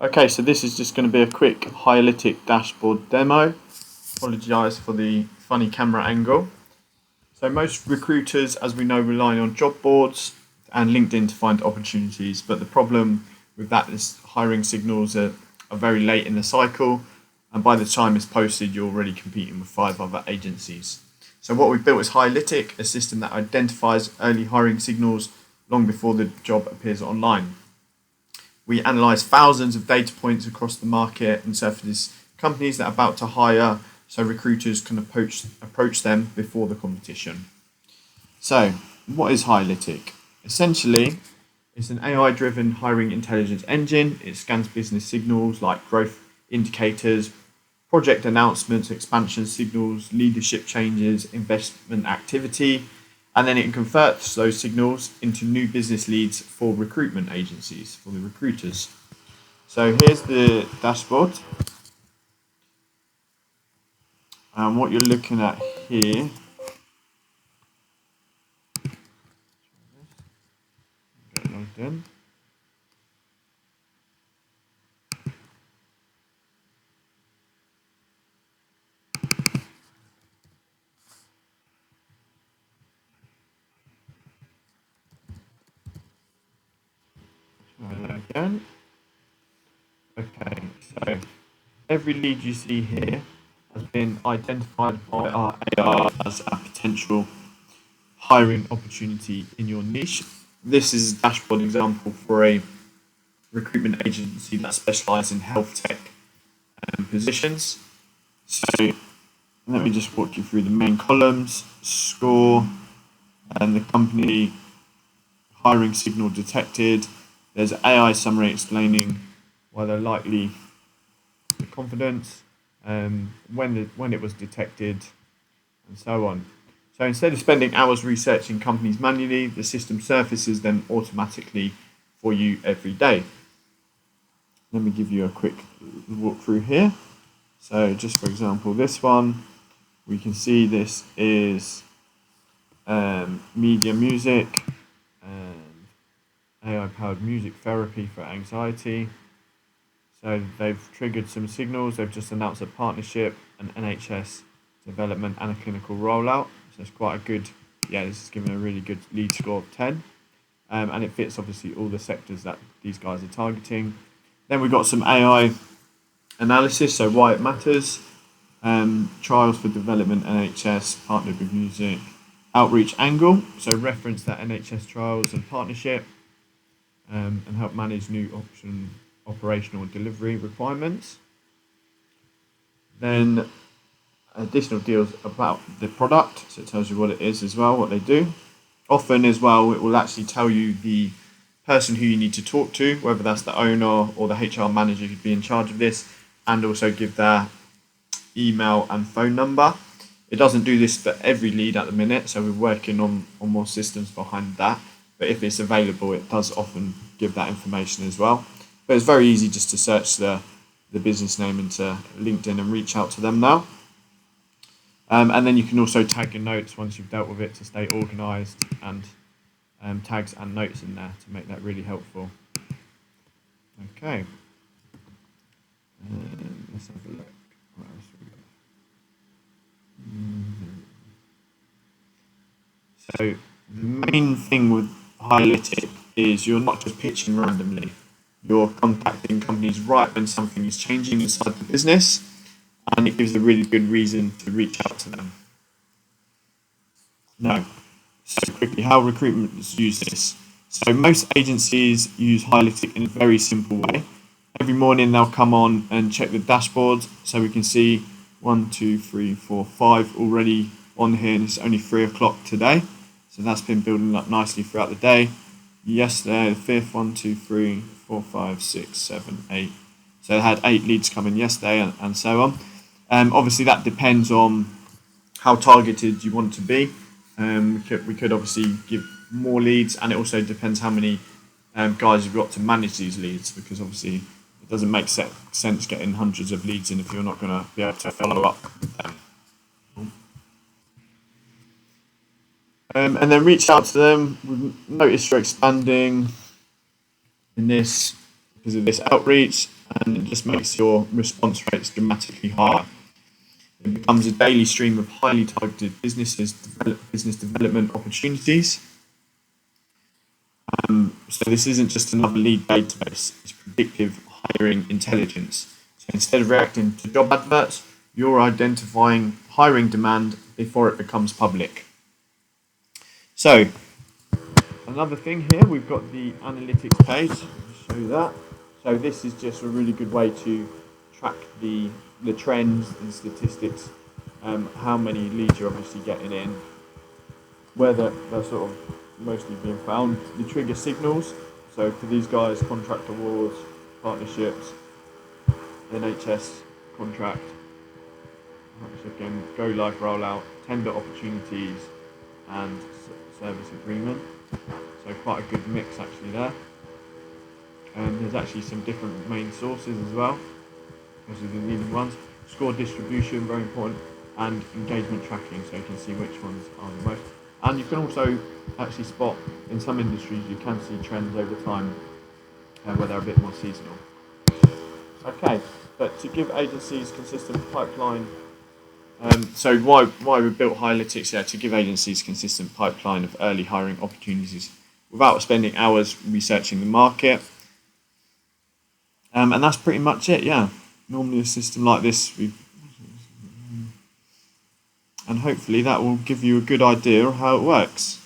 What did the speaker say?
Okay, so this is just going to be a quick Hirelytiq dashboard demo. Apologise for the funny camera angle. So most recruiters, as we know, rely on job boards and LinkedIn to find opportunities, but the problem with that is hiring signals are very late in the cycle, and by the time it's posted, you're already competing with 5 other agencies. So what we've built is Hirelytiq, a system that identifies early hiring signals long before the job appears online. We analyse thousands of data points across the market and surface companies that are about to hire, so recruiters can approach them before the competition. So, what is Hirelytiq? Essentially, it's an AI-driven hiring intelligence engine. It scans business signals like growth indicators, project announcements, expansion signals, leadership changes, investment activity, and then it converts those signals into new business leads for recruitment agencies, for the recruiters. So here's the dashboard. And what you're looking at here, get logged in. Again. Okay, so every lead you see here has been identified by our AI as a potential hiring opportunity in your niche. This is a dashboard example for a recruitment agency that specialises in health tech positions. So let me just walk you through the main columns: score, and the company, hiring signal detected. There's an AI summary explaining why they're likely confidence, when it was detected, and so on. So instead of spending hours researching companies manually, the system surfaces them automatically for you every day. Let me give you a quick walkthrough here. So just for example, this one, we can see this is media music and AI-powered music therapy for anxiety. So they've triggered some signals. They've just announced a partnership, an NHS development and a clinical rollout. So it's quite a good, this is giving a really good lead score of 10. And it fits obviously all the sectors that these guys are targeting. Then we've got some AI analysis, so why it matters. Trials for development, NHS, partnered with music. Outreach angle, so reference that NHS trials and partnership, and help manage new operational delivery requirements. Then additional deals about the product, so it tells you what it is as well, what they do. Often as well, it will actually tell you the person who you need to talk to, whether that's the owner or the HR manager who'd be in charge of this, and also give their email and phone number. It doesn't do this for every lead at the minute, so we're working on more systems behind that. But if it's available, it does often give that information as well. But it's very easy just to search the business name into LinkedIn and reach out to them now. And then you can also tag your notes once you've dealt with it to stay organised, and tags and notes in there to make that really helpful. Okay. Let's have a look. What else we got? So the main thing with Hirelytiq is you're not just pitching randomly. You're contacting companies right when something is changing inside the business, and it gives a really good reason to reach out to them. Now, so quickly, how recruitment use this. So most agencies use Hirelytiq in a very simple way. Every morning they'll come on and check the dashboard, so we can see 1, 2, 3, 4, 5 already on here, and it's only 3 o'clock today. So that's been building up nicely throughout the day. Yesterday, the 5th, 1, 2, 3, 4, 5, 6, 7, 8. So they had 8 leads coming yesterday, and so on. Obviously, that depends on how targeted you want to be. We could obviously give more leads, and it also depends how many guys you've got to manage these leads, because obviously it doesn't make sense getting hundreds of leads in if you're not going to be able to follow up with them. And then reach out to them. We've noticed you're expanding in this because of this outreach, and it just makes your response rates dramatically higher. It becomes a daily stream of highly targeted business development opportunities. So this isn't just another lead database, it's predictive hiring intelligence. So instead of reacting to job adverts, you're identifying hiring demand before it becomes public. So another thing here, we've got the analytics page. I'll show you that. So this is just a really good way to track the trends and statistics, how many leads you're obviously getting in, where they're sort of mostly being found, the trigger signals. So for these guys, contract awards, partnerships, NHS contract, again, go live rollout, tender opportunities, and service agreement. So quite a good mix actually there. And there's actually some different main sources as well. Those are the leading ones. Score distribution, very important, and engagement tracking, so you can see which ones are the most. And you can also actually spot, in some industries, you can see trends over time where they're a bit more seasonal. Okay, but to give agencies consistent pipeline, so why we built Hirelytiq, to give agencies consistent pipeline of early hiring opportunities without spending hours researching the market. And that's pretty much it, yeah. Normally a system like this, and hopefully that will give you a good idea of how it works.